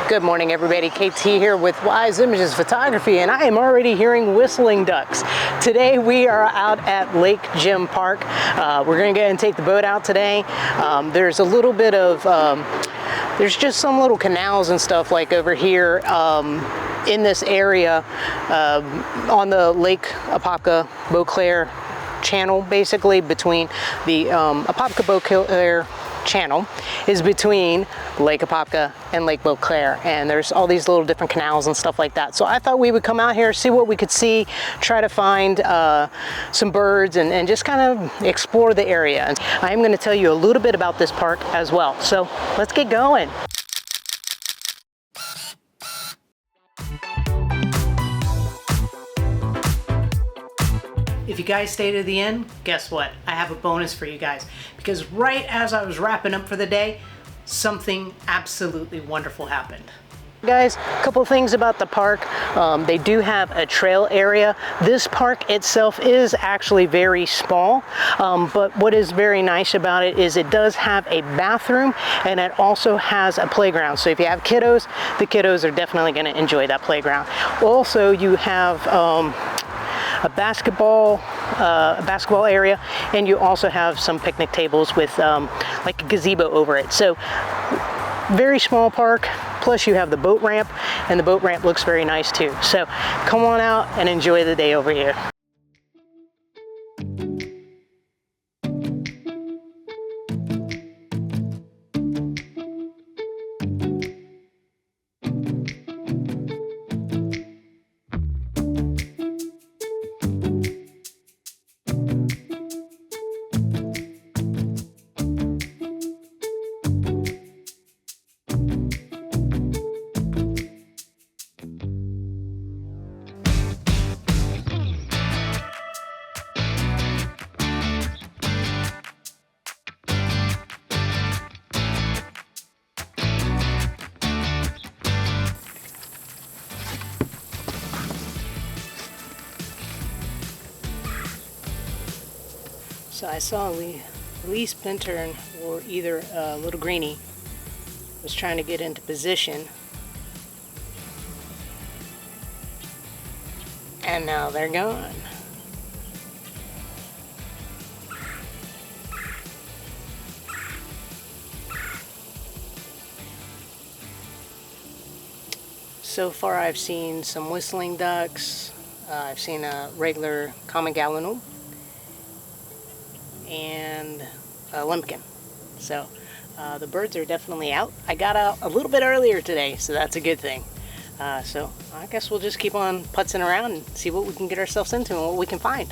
Good morning, everybody. KT here with Wise Images Photography, and I am already hearing whistling ducks. Today we are out at Lake Jim Park. We're going to go and take the boat out today. There's a little bit of, there's just some little canals and stuff like over here in this area on the Lake Apopka-Beauclair channel, basically between the Apopka-Beauclair channel is between Lake Apopka and Lake Beauclair, and there's all these little different canals and stuff like that. So I thought we would come out here, see what we could see, try to find some birds and just kind of explore the area. And I am going to tell you a little bit about this park as well. So let's get going. If you guys stay to the end, guess what? I have a bonus for you guys, because right as I was wrapping up for the day, something absolutely wonderful happened. Guys, a couple things about the park. They do have a trail area. This park itself is actually very small, but what is very nice about it is it does have a bathroom, and it also has a playground. So if you have kiddos, the kiddos are definitely going to enjoy that playground. Also, you have a basketball area, and you also have some picnic tables with like a gazebo over it. So very small park, plus you have the boat ramp, and the boat ramp looks very nice too. So come on out and enjoy the day over here. So I saw Lee Splinter or either Little Greenie was trying to get into position, and now they're gone. So far I've seen some whistling ducks, I've seen a regular common gallinule, and a Limpkin. So the birds are definitely out. I got out a little bit earlier today, so that's a good thing. So I guess we'll just keep on putzing around and see what we can get ourselves into and what we can find.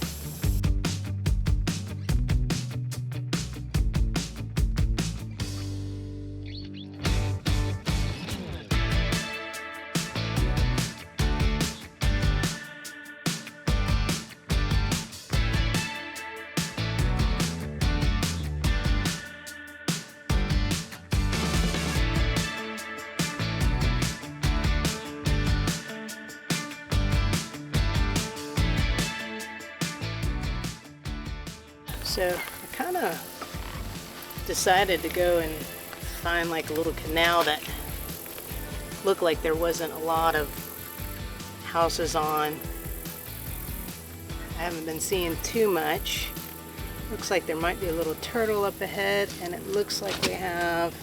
So I kind of decided to go and find like a little canal that looked like there wasn't a lot of houses on. I haven't been seeing too much. Looks like there might be a little turtle up ahead, and it looks like we have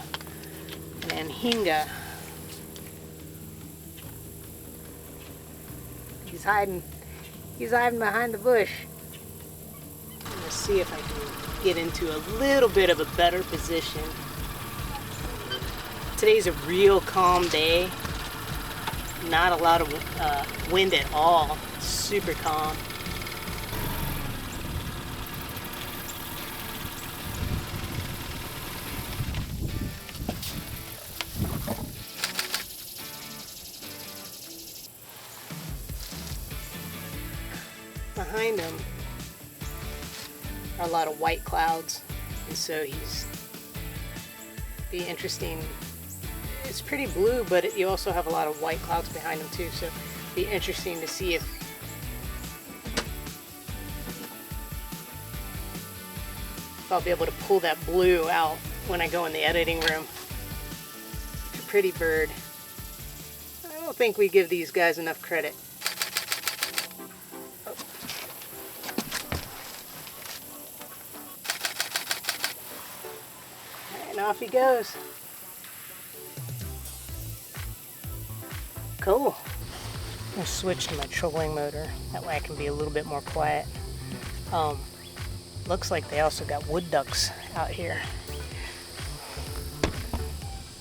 an Anhinga. He's hiding behind the bush. See if I can get into a little bit of a better position. Today's a real calm day. Not a lot of wind at all. Super calm. Behind him a lot of white clouds, and so be interesting. It's pretty blue, but you also have a lot of white clouds behind him too, so be interesting to see if I'll be able to pull that blue out when I go in the editing room. Pretty bird. don't think we give these guys enough credit. And off he goes. Cool. I'm gonna switch to my trolling motor. That way I can be a little bit more quiet. Looks like they also got wood ducks out here.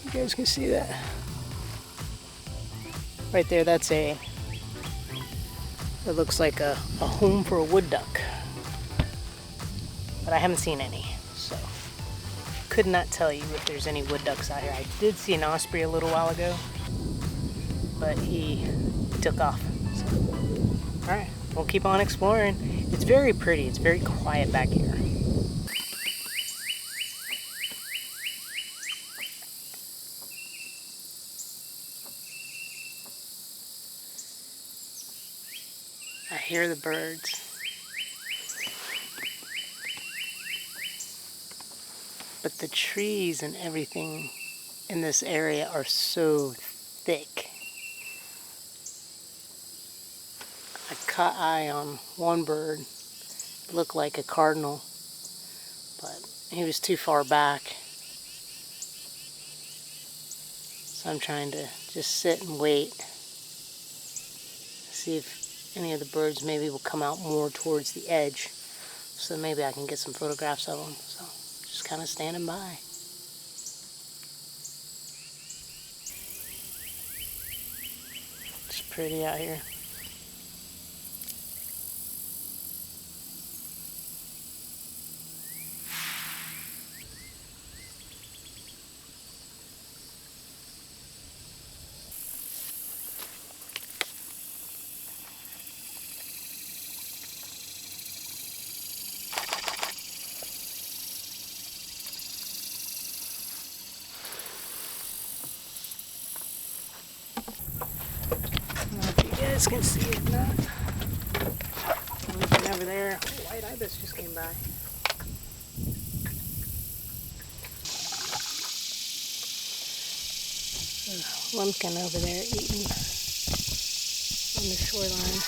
You guys can see that. Right there, it looks like a home for a wood duck. But I haven't seen any, so could not tell you if there's any wood ducks out here. I did see an osprey a little while ago, but he took off. So, all right, we'll keep on exploring. It's very pretty. It's very quiet back here. I hear the birds. But the trees and everything in this area are so thick. I caught eye on one bird, looked like a cardinal, but he was too far back. So I'm trying to just sit and wait, see if any of the birds maybe will come out more towards the edge, so maybe I can get some photographs of them. So just kind of standing by. It's pretty out here. Can see it now. Looking over there, white ibis just came by. Limpkin over there eating on the shoreline.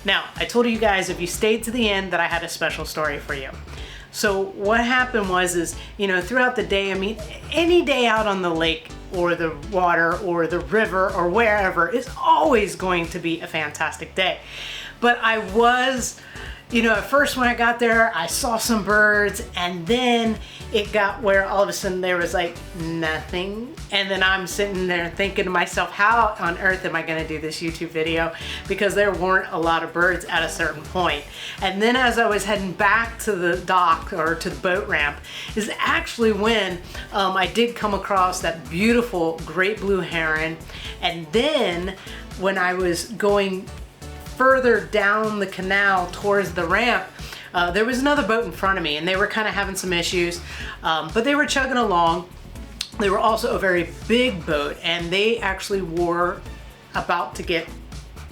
Now, I told you guys if you stayed to the end that I had a special story for you. So what happened was, throughout the day, any day out on the lake or the water or the river or wherever is always going to be a fantastic day. But I was, at first when I got there, I saw some birds, and then it got where all of a sudden there was like nothing. And then I'm sitting there thinking to myself, how on earth am I gonna do this YouTube video? Because there weren't a lot of birds at a certain point. And then as I was heading back to the dock or to the boat ramp is actually when I did come across that beautiful great blue heron. And then when I was going further down the canal towards the ramp, there was another boat in front of me, and they were kind of having some issues, but they were chugging along. They were also a very big boat, and they actually were about to get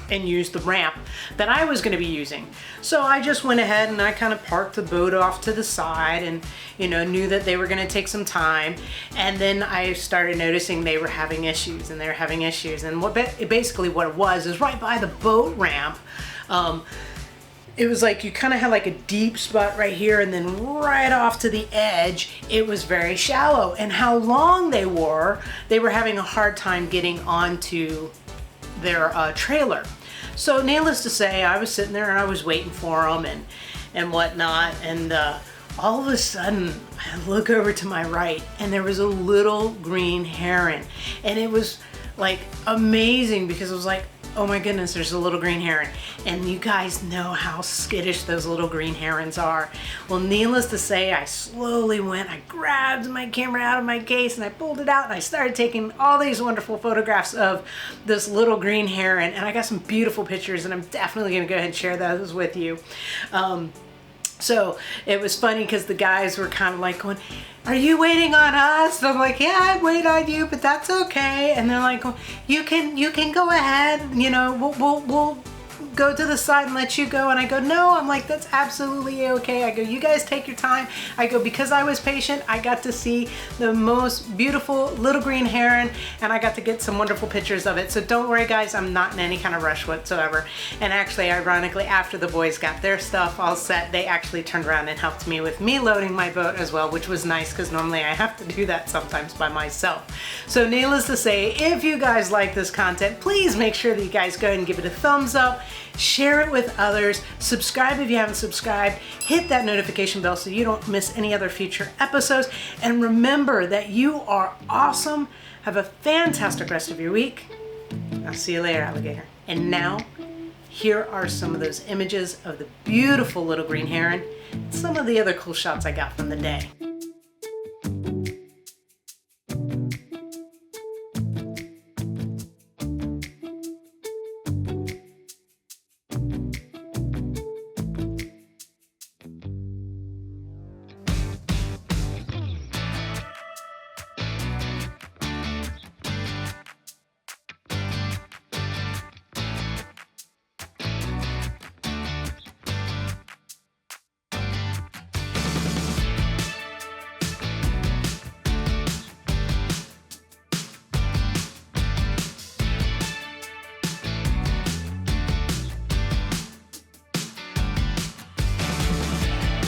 and use the ramp that I was going to be using. So I just went ahead and I kind of parked the boat off to the side, and knew that they were going to take some time. And then I started noticing they were having issues, and what basically what it was is right by the boat ramp. It was like you kind of had like a deep spot right here, and then right off to the edge it was very shallow. And how long they were having a hard time getting onto their trailer. So needless to say, I was sitting there and I was waiting for them and whatnot, and all of a sudden I look over to my right, and there was a little green heron. And it was like amazing, because it was like, oh my goodness, there's a little green heron. And you guys know how skittish those little green herons are. Well, needless to say, I slowly I grabbed my camera out of my case and I pulled it out, and I started taking all these wonderful photographs of this little green heron. And I got some beautiful pictures, and I'm definitely gonna go ahead and share those with you. So it was funny because the guys were kind of like going, are you waiting on us? And I'm like, yeah, I wait on you, but that's okay. And they're like, well, you can go ahead, you know, we'll go to the side and let you go. And I go, no, I'm like, that's absolutely okay. I go, you guys take your time. I go, because I was patient, I got to see the most beautiful little green heron, and I got to get some wonderful pictures of it. So don't worry guys, I'm not in any kind of rush whatsoever. And actually, ironically, after the boys got their stuff all set, they actually turned around and helped me with me loading my boat as well, which was nice because normally I have to do that sometimes by myself. So needless to say, if you guys like this content, please make sure that you guys go ahead and give it a thumbs up, share it with others, subscribe if you haven't subscribed, hit that notification bell so you don't miss any other future episodes, and remember that you are awesome. Have a fantastic rest of your week. I'll see you later, alligator. And now, here are some of those images of the beautiful little green heron and some of the other cool shots I got from the day.